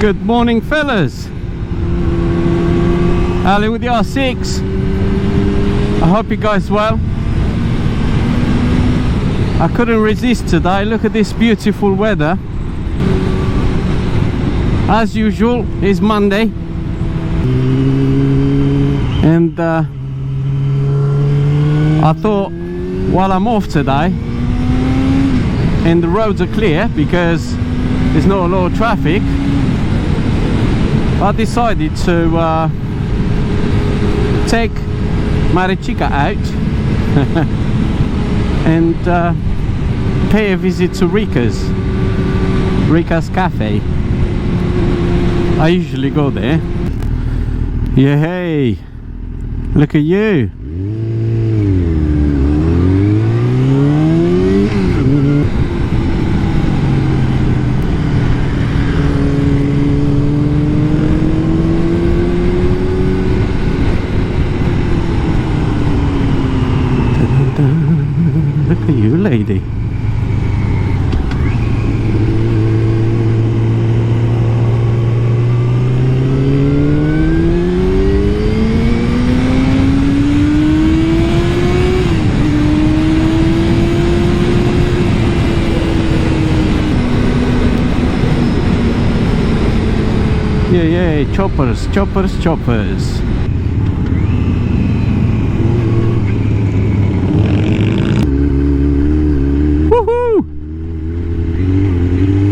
Good morning, fellas. Ali with the R6. I hope you guys well. I couldn't resist today. Look at this beautiful weather. As usual, it's Monday, and I thought, while I'm off today and the roads are clear because there's not a lot of traffic, I decided to take my Chica out and pay a visit to RYKA'S Caffe. I usually go there. Yeah, hey, look at you. Look at you, lady. Yeah, choppers. Woohoo!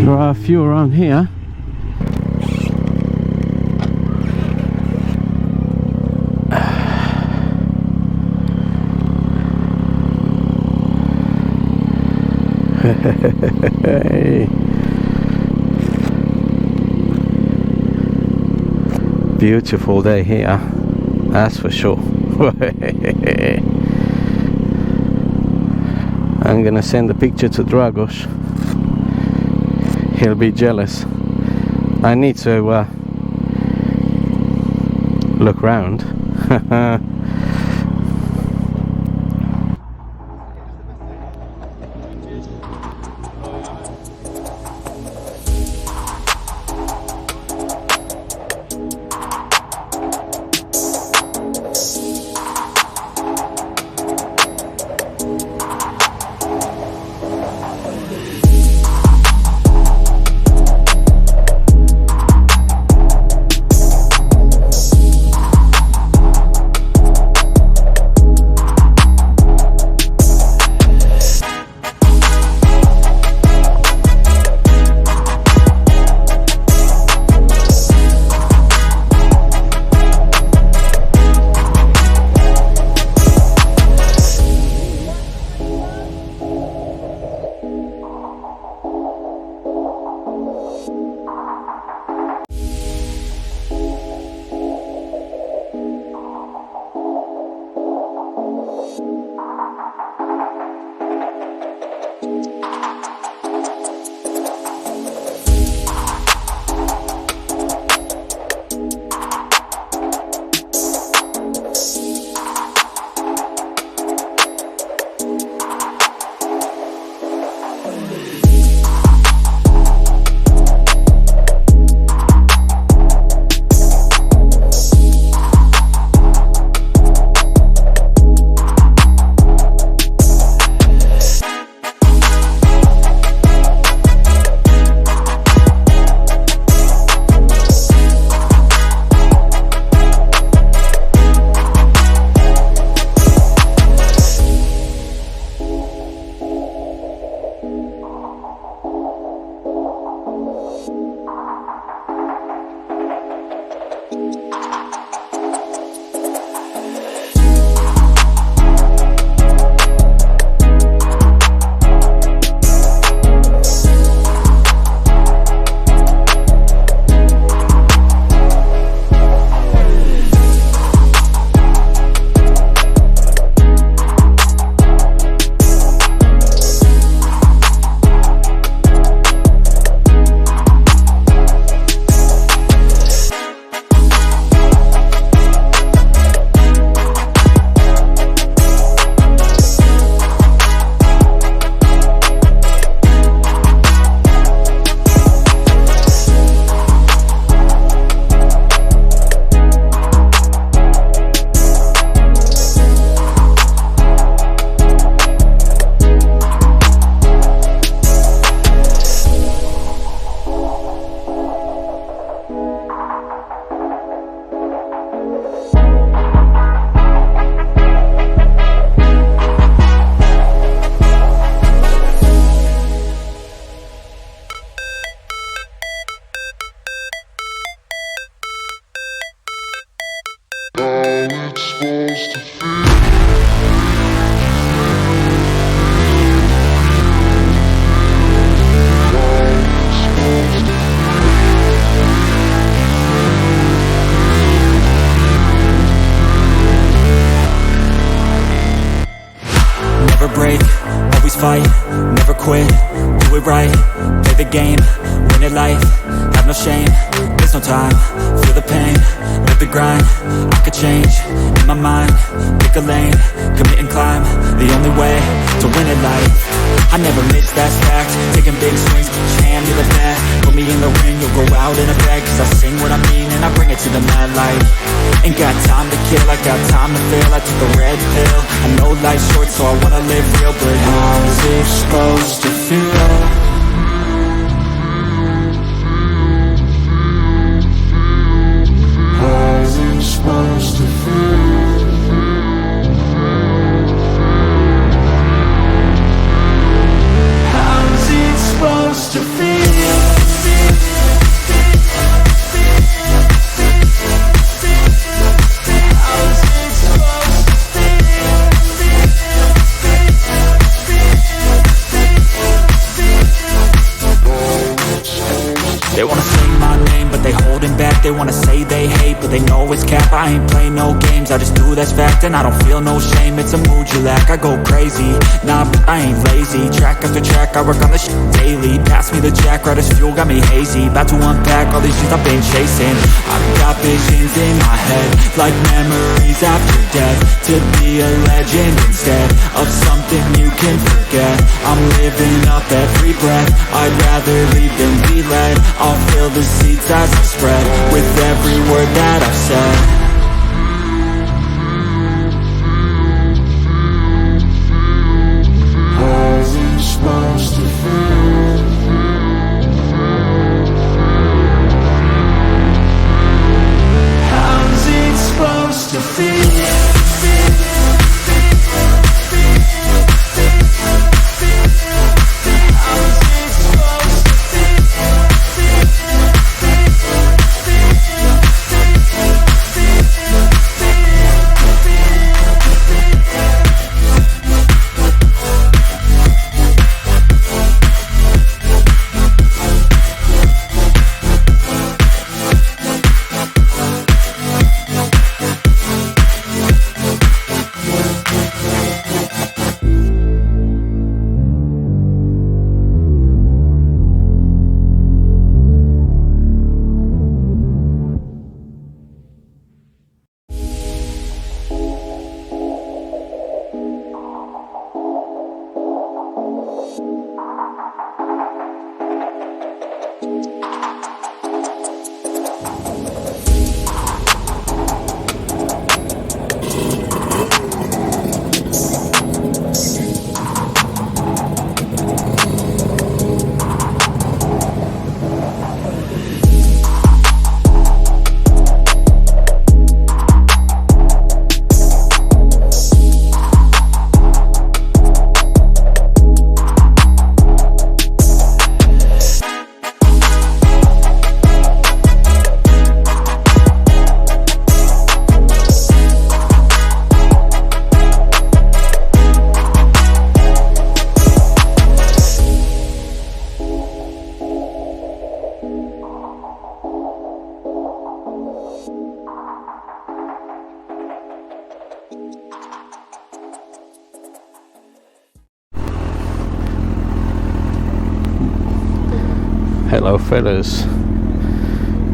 There are a few around here. Hey. Beautiful day here, that's for sure. I'm gonna send a picture to Dragos. He'll be jealous. I need to look round. never break, always fight, never quit, do it right, play the game, win it life, have no shame, there's no time, feel the pain, live the grind, I could change, in my mind, pick a lane, commit and climb, the only way to win it life. I never miss, that's fact, taking big swings, hand me the bat, put me in the ring, you'll go out in a bag, cause I sing what I mean and I bring it to the mad light. Ain't got time to kill, I got time to feel, I took a red pill, I know life's short so I wanna live real, but how's it supposed to feel? How's it supposed to feel? How's it supposed to feel? They wanna say my name, but they holding back. They wanna say they hate, but they know it's cap. I ain't play no games, I just do that's fact. And I don't feel no shame, it's a mood you lack. I go crazy, nah, but I ain't lazy. Track after track, I work on this shit daily. Pass me the jack, right as fuel, got me hazy. About to unpack all these things I've been chasing. I've got visions in my head, like memories after death. To be a legend instead of something you can forget. I'm living up every breath, I'd rather leave than be led. I'll fill the seats as I spread with every word that I've said. How's it supposed to feel? How's it supposed to feel? Hello fellas,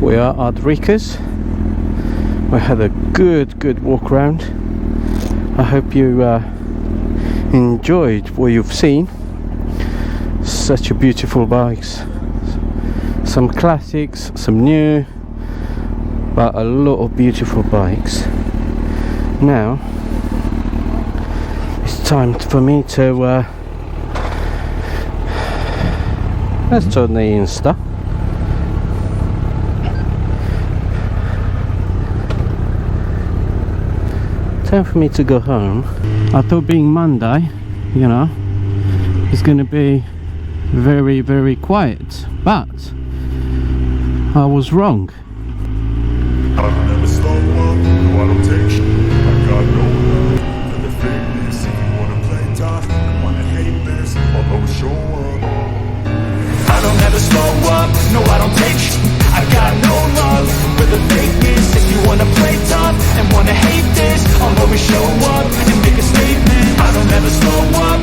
we are at RYKA'S. We had a good walk around. I hope you enjoyed what you've seen. Such a beautiful bikes, some classics, some new, but a lot of beautiful bikes. Now it's time for me to let's turn the insta. Time for me to go home. I thought being Monday, you know, it's gonna be very quiet, but I was wrong. I'll never slow up, no I don't take shit. I got no love for the fakeness. If you wanna play tough and wanna hate this, I'll always show up. I don't ever slow up, no I don't take shit. I got no love for the fakeness. If you wanna play tough and wanna hate this, I'll always show up and make a statement. I don't ever slow up,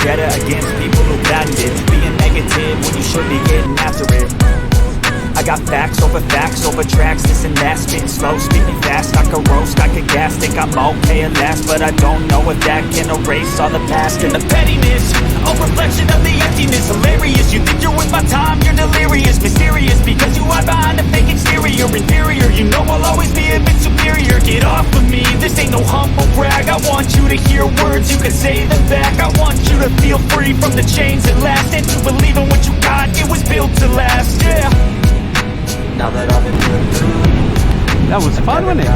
vendetta against people who patent it. Being negative when you should be getting after it. I got facts over tracks, this and that. Spitting slow, speaking fast, I could roast, I could gas. Think I'm okay at last, but I don't know if that can erase all the past. And the pettiness, a reflection of the emptiness. Hilarious, you think you're worth my time, you're delirious. Mysterious, because you hide behind a fake exterior. Inferior, you know I'll always be a bit superior. Get off of me, this ain't no humble brag. I want you to hear words, you can say them back. I want you to feel free from the chains that last, and to believe in what you got, it was built to last, yeah. Now that I've been through, That was fun, wasn't it?